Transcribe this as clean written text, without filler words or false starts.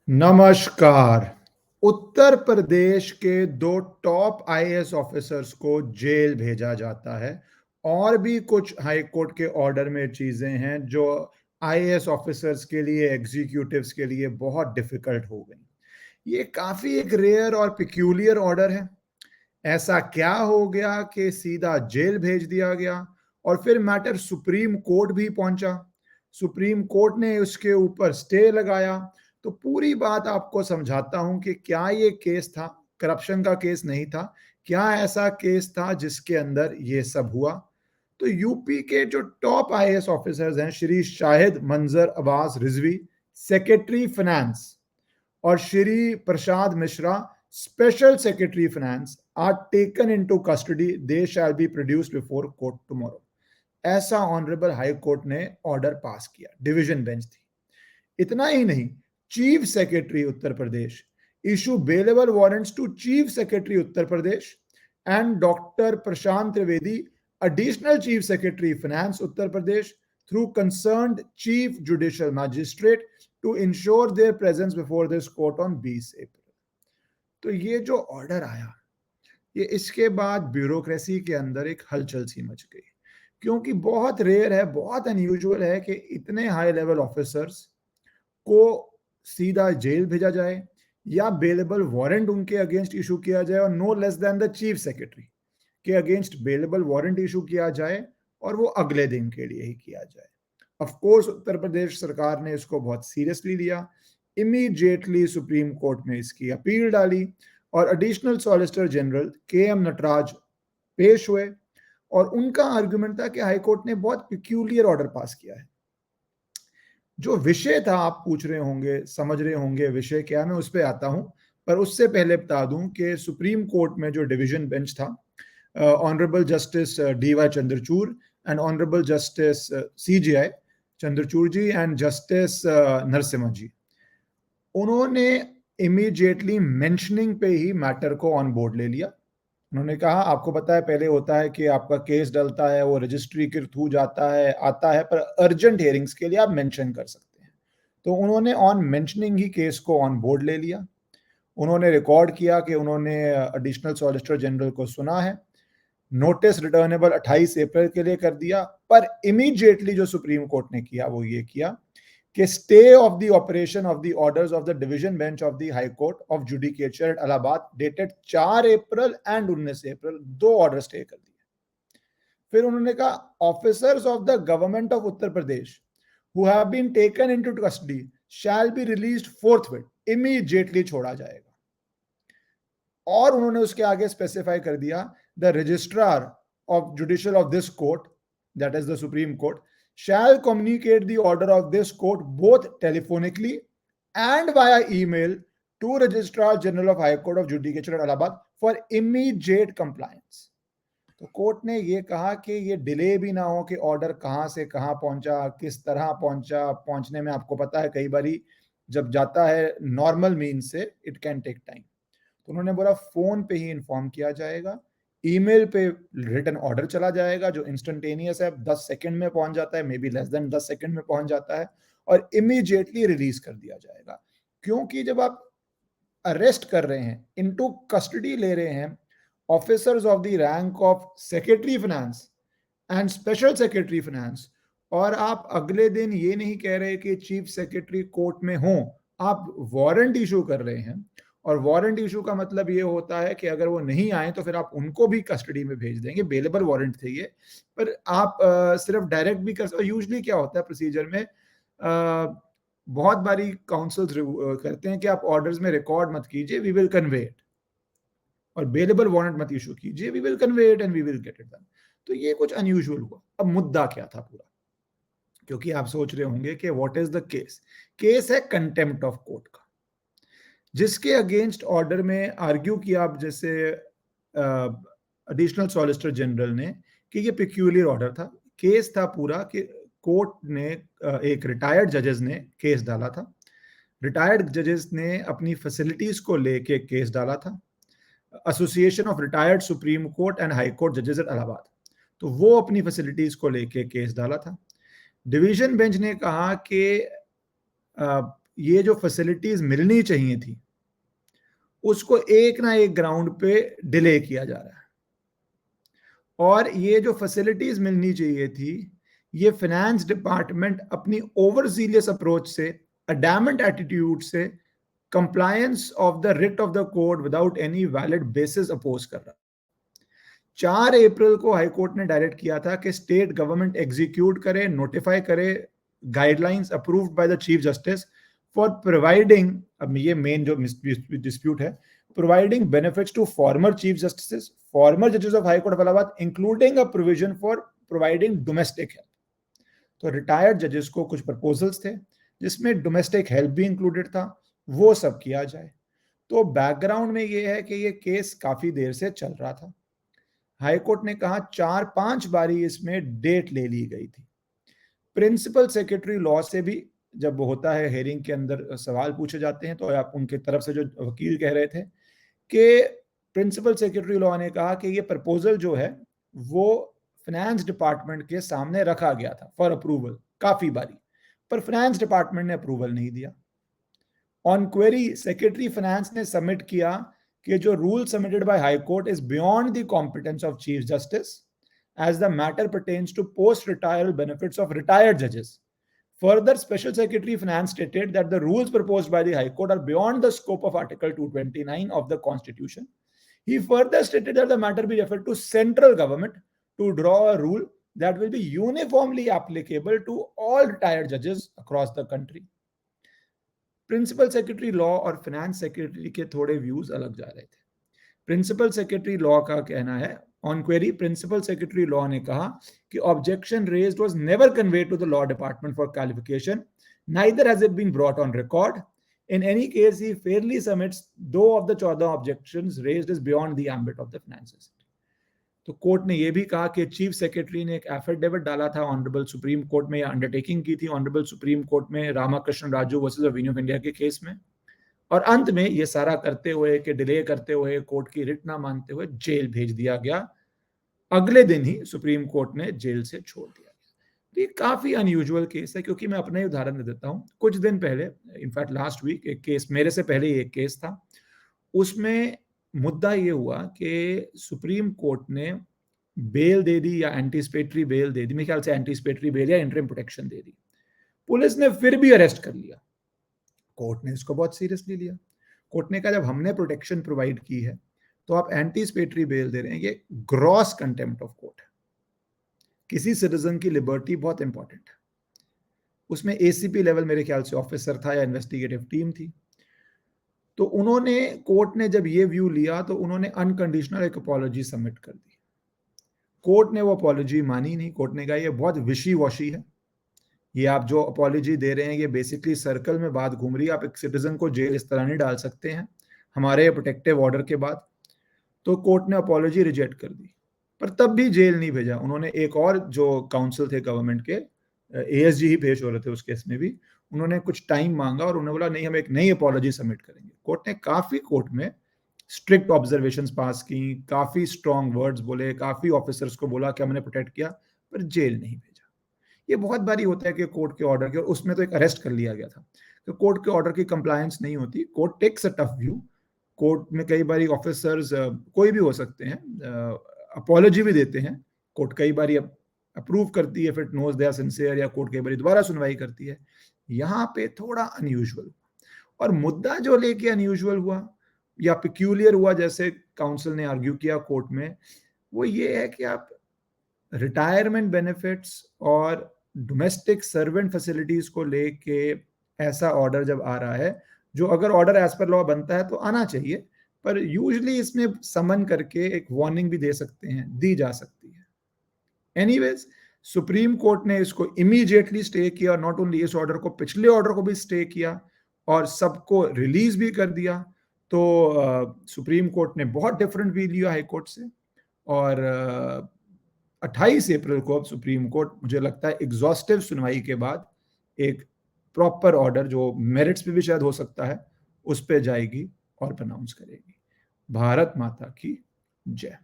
नमस्कार। उत्तर प्रदेश के 2 top IAS officers को जेल भेजा जाता है और भी कुछ हाई कोर्ट के ऑर्डर में चीज़ें हैं जो आईएएस ऑफिसर्स के लिए, एग्ज़ीक्यूटिव्स के लिए बहुत डिफ़िकल्ट हो गई। ये काफ़ी एक रेयर और पेक्यूलियर ऑर्डर है। ऐसा क्या हो गया कि सीधा जेल भेज दिया गया और फिर मैटर सुप्रीम कोर्ट भी पहुंचा। सुप्रीम कोर्ट ने उसके ऊपर स्टे लगाया। तो पूरी बात आपको समझाता हूं कि क्या ये केस था, करप्शन का केस नहीं था, क्या ऐसा केस था जिसके अंदर ये सब हुआ। तो यूपी के जो टॉप आईएएस ऑफिसर्स हैं, श्री शाहिद मंजर अब्बास रिजवी, सेक्रेटरी फाइनेंस, और Shri Prasad Mishra, special secretary finance, are taken into custody. They shall be produced before court tomorrow. ऐसा ऑनरेबल हाई कोर्ट ने ऑर्डर पास किया, डिवीजन बेंच थी। इतना ही नहीं, chief secretary Uttar Pradesh issue bailable warrants to chief secretary Uttar Pradesh and doctor Prashant Trivedi, additional chief secretary finance Uttar Pradesh, through concerned chief judicial magistrate to ensure their presence before this court on 20 अप्रैल। तो ये जो order आया, ये इसके बाद ब्यूरोक्रेसी के अंदर एक हलचल सी मच गई, क्योंकि बहुत रेयर है, बहुत अनयूजुअल है कि इतने हाई लेवल ऑफिसर्स को सीधा जेल भेजा जाए या बेलेबल वारंट उनके अगेंस्ट इशू किया जाए, और no less than the chief secretary के अगेंस्ट बेलेबल वारंट इशू किया जाए, और वो अगले दिन के लिए ही किया जाए। ऑफ कोर्स उत्तर प्रदेश सरकार ने इसको बहुत सीरियसली लिया। इमीडिएटली सुप्रीम कोर्ट में इसकी अपील डाली और एडिशनल सॉलिसिटर जनरल के एम नटराज पेश हुए, और उनका आर्गुमेंट था कि हाई कोर्ट ने बहुत पिक्यूलियर ऑर्डर पास किया है। जो विषय था, आप पूछ रहे होंगे, समझ रहे होंगे विषय क्या, मैं उस पर आता हूं, पर उससे पहले बता दूं कि सुप्रीम कोर्ट में जो डिवीजन बेंच था, honourable justice D Y Chandrachud and honourable justice CJI Chandrachud ji and justice Narasimha ji, उन्होंने इमीडिएटली मेंशनिंग पे ही मैटर को ऑन बोर्ड ले लिया। उन्होंने कहा, आपको पता है पहले होता है कि आपका केस डलता है, वो रजिस्ट्री के थ्रू जाता है, आता है, पर अर्जेंट हियरिंग्स के लिए आप मेंशन कर सकते हैं। तो उन्होंने ऑन मेंशनिंग ही केस को ऑन बोर्ड ले लिया। उन्होंने रिकॉर्ड किया कि उन्होंने एडिशनल सॉलिसिटर जनरल को सुना है, नोटिस रिटर्नेबल 28 अप्रैल के लिए कर दिया, पर इमीडिएटली जो सुप्रीम कोर्ट ने किया वो ये किया कि stay of the operation of the orders of the division bench of the high court of judicature at Allahabad dated 4 April and 19 April, दो ऑर्डर स्टे कर दिए। फिर उन्होंने कहा, officers of the government of Uttar Pradesh who have been taken into custody shall be released forthwith, immediately छोड़ा जाएगा। और उन्होंने उसके आगे स्पेसिफाई कर दिया, the registrar of judicial of this court, that is the supreme court, shall communicate the order of this court both telephonically and via email to Registrar General of High Court of Judicature at Allahabad for immediate compliance। तो court ने ये कहा कि ये delay भी ना हो कि ऑर्डर कहाँ से कहाँ पहुंचा, किस तरह पहुंचा, पहुंचने में आपको पता है कई बारी जब जाता है नॉर्मल मीन से इट कैन टेक टाइम। तो उन्होंने बोला फोन पे ही इन्फॉर्म किया जाएगा, ईमेल पे रिटन ऑर्डर चला जाएगा जो इंस्टेंटेनियस है, 10 सेकंड में पहुंच जाता है, may be less than 10 second में पहुंच जाता है, और इमीडिएटली रिलीज कर दिया जाएगा। क्योंकि जब आप अरेस्ट कर रहे हैं, इनटू कस्टडी ले रहे हैं officers of the rank of secretary finance and special secretary finance, और आप अगले दिन ये नहीं कह रहे कि चीफ सेक्रेटरी कोर्ट में हो, आप वारंट इशू कर रहे हैं। और वारंट इशू का मतलब ये होता है कि अगर वो नहीं आए तो फिर आप उनको भी कस्टडी में भेज देंगे, बेलेबल वारंट थे ये, पर आप सिर्फ डायरेक्ट भी कर सकते। यूजली क्या होता है प्रोसीजर में, बहुत बारी काउंसिल्स करते हैं कि आप ऑर्डर्स में रिकॉर्ड मत कीजिए, वी विल कन्वे इट, और बेलेबल वारंट मत इशू कीजिए, we will convey it and we will get it done. तो ये कुछ अनयूजुअल हुआ। अब मुद्दा क्या था पूरा, क्योंकि आप सोच रहे होंगे कि what is the case. Case है कंटेम्प्ट ऑफ कोर्ट का, जिसके अगेंस्ट ऑर्डर में आर्ग्यू किया, आप जैसे एडिशनल सॉलिसिटर जनरल ने, कि ये पिक्यूलियर ऑर्डर था। केस था पूरा कि कोर्ट ने, एक रिटायर्ड जजेस ने केस डाला था। रिटायर्ड जजेस ने अपनी फैसिलिटीज को लेके केस डाला था, association of retired supreme court and high court जजेस एट इलाहाबाद, तो वो अपनी फैसिलिटीज को लेके केस डाला था। डिवीजन बेंच ने कहा कि ये जो फैसिलिटीज मिलनी चाहिए थी उसको एक ना एक ग्राउंड पे डिले किया जा रहा है। और ये जो फैसिलिटीज मिलनी चाहिए थी, ये फाइनेंस डिपार्टमेंट अपनी ओवरजीलियस अप्रोच से, अडैमेंट एटीट्यूड से, compliance of the writ of the court without any valid basis oppose कर रहा। 4 अप्रैल को हाईकोर्ट ने डायरेक्ट किया था कि स्टेट गवर्नमेंट एग्जीक्यूट करे, नोटिफाई करे guidelines approved by the chief justice for providing, अब ये मेन जो डिस्प्यूट है, providing benefits to former chief justice, former जजेस of high court of Allahabad, including a provision for providing domestic help. तो retired जजेस को कुछ प्रपोजल्स थे जिसमें डोमेस्टिक हेल्प भी इंक्लूडेड था, वो सब किया जाए। तो बैकग्राउंड में ये है कि ये केस काफी देर से चल रहा था। हाईकोर्ट ने कहा 4-5 बारी इसमें डेट ले ली गई थी। प्रिंसिपल सेक्रेटरी लॉ से भी जब होता है हेयरिंग के अंदर सवाल पूछे जाते हैं, तो आप उनके तरफ से जो वकील कह रहे थे कि प्रिंसिपल सेक्रेटरी लॉ ने कहा कि ये प्रपोजल जो है वो फाइनेंस डिपार्टमेंट के सामने रखा गया था फॉर अप्रूवल काफी बारी, पर फाइनेंस डिपार्टमेंट ने अप्रूवल नहीं दिया। ऑन क्वेरी सेक्रेटरी फाइनेंस ने सबमिट किया कि जो rule submitted by high court is beyond the competence of chief justice as the matter pertains to post-retirement benefits of retired judges. Further, Special Secretary Finance stated that the rules proposed by the High Court are beyond the scope of Article 229 of the Constitution. He further stated that the matter be referred to central government to draw a rule that will be uniformly applicable to all retired judges across the country. Principal secretary law और finance secretary के थोड़े views अलग जा रहे थे। Principal secretary law का कहना है, on query principal secretary law ने कहा कि objection raised was never conveyed to the law department for clarification, neither has it been brought on record. In any case he fairly submits two of the 14 objections raised is beyond the ambit of the finance. तो court ने यह भी कहा कि chief secretary ने एक affidavit डाला था ऑनरेबल सुप्रीम कोर्ट में, या अंडरटेकिंग की थी ऑनरेबल सुप्रीम कोर्ट में Ramakrishna Raju versus union of India के केस में, और अंत में ये सारा करते हुए कि डिले करते हुए कोर्ट की रिट ना मानते हुए जेल भेज दिया गया। अगले दिन ही सुप्रीम कोर्ट ने जेल से छोड़ दिया। तो ये काफी अनयूजुअल केस है, क्योंकि मैं अपना ही उदाहरण दे देता हूं। कुछ दिन पहले, इनफैक्ट लास्ट वीक, एक केस, मेरे से पहले एक केस था, उसमें मुद्दा ये हुआ कि सुप्रीम कोर्ट ने बेल दे दी या एंटीसिपेटरी बेल दे दी, मेरे ख्याल से एंटीसिपेटरी बेल या इंटरिम प्रोटेक्शन दे दी। पुलिस ने फिर भी अरेस्ट कर लिया। कोर्ट ने इसको बहुत सीरियसली लिया। कोर्ट ने कहा जब हमने प्रोटेक्शन प्रोवाइड की है तो आप एंटीसिपेटरी बेल दे रहे हैं, ये ग्रॉस कंटेम्प्ट ऑफ कोर्ट है। किसी सिटीजन की लिबर्टी बहुत इंपॉर्टेंट है। उसमें एसीपी लेवल मेरे ख्याल से ऑफिसर था या इन्वेस्टिगेटिव टीम थी। तो उन्होंने, कोर्ट ने जब ये व्यू लिया तो उन्होंने अनकंडीशनल एक अपॉलॉजी सबमिट कर दी। कोर्ट ने वो अपॉलॉजी मानी नहीं। कोर्ट ने कहा ये बहुत विशी वॉशी है, ये आप जो अपॉलॉजी दे रहे हैं ये बेसिकली सर्कल में बात घूम रही है, आप एक सिटीजन को जेल इस तरह नहीं डाल सकते हैं हमारे प्रोटेक्टिव ऑर्डर के बाद। तो कोर्ट ने अपॉलॉजी रिजेक्ट कर दी, पर तब भी जेल नहीं भेजा। उन्होंने एक और जो काउंसिल थे गवर्नमेंट के, एएसजी ही पेश हो रहे थे उस केस में भी, उन्होंने कुछ टाइम मांगा और उन्होंने बोला नहीं, हम एक नई अपॉलॉजी सबमिट करेंगे। कोर्ट ने काफी कोर्ट में स्ट्रिक्ट ऑब्जर्वेशंस पास की, काफी स्ट्रॉन्ग वर्ड्स बोले, काफी ऑफिसर्स को बोला कि हमने प्रोटेक्ट किया, पर जेल नहीं भेजा। ये बहुत बारी होता है कि कोर्ट के ऑर्डर के, और उसमें तो एक अरेस्ट कर लिया गया था, तो कोर्ट के ऑर्डर की कंप्लायंस नहीं होती। Court takes a tough view. Court में कई बारी ऑफिसर्स कोई भी हो सकते हैं, अपॉलॉजी भी देते हैं। कोर्ट कई बारी अप्रूव करती है फिर नोज दे आर सिंसियर, या कोर्ट कई बारी दोबारा सुनवाई करती है। यहाँ पे थोड़ा अनयूजुअल, और मुद्दा जो लेके अनयूजुअल हुआ या पिक्यूलियर हुआ, जैसे काउंसिल ने आर्ग्यू किया कोर्ट में, वो ये है कि आप रिटायरमेंट बेनिफिट्स और डोमेस्टिक सर्वेंट फैसिलिटीज को लेके ऐसा ऑर्डर जब आ रहा है, जो अगर ऑर्डर एज पर लॉ बनता है तो आना चाहिए, पर यूजुअली इसमें समन करके एक वार्निंग भी दे सकते हैं, दी जा सकती है। एनीवेज, सुप्रीम कोर्ट ने इसको इमीडिएटली स्टे किया, और नॉट ओनली इस ऑर्डर को, पिछले ऑर्डर को भी स्टे किया और सबको रिलीज भी कर दिया। तो सुप्रीम कोर्ट ने बहुत डिफरेंट व्यू लिया हाई कोर्ट से, और 28 अप्रैल को अब सुप्रीम कोर्ट, मुझे लगता है एग्जॉस्टिव सुनवाई के बाद, एक प्रॉपर ऑर्डर जो मेरिट्स पे भी शायद हो सकता है, उस पे जाएगी और अनाउंस करेगी। भारत माता की जय।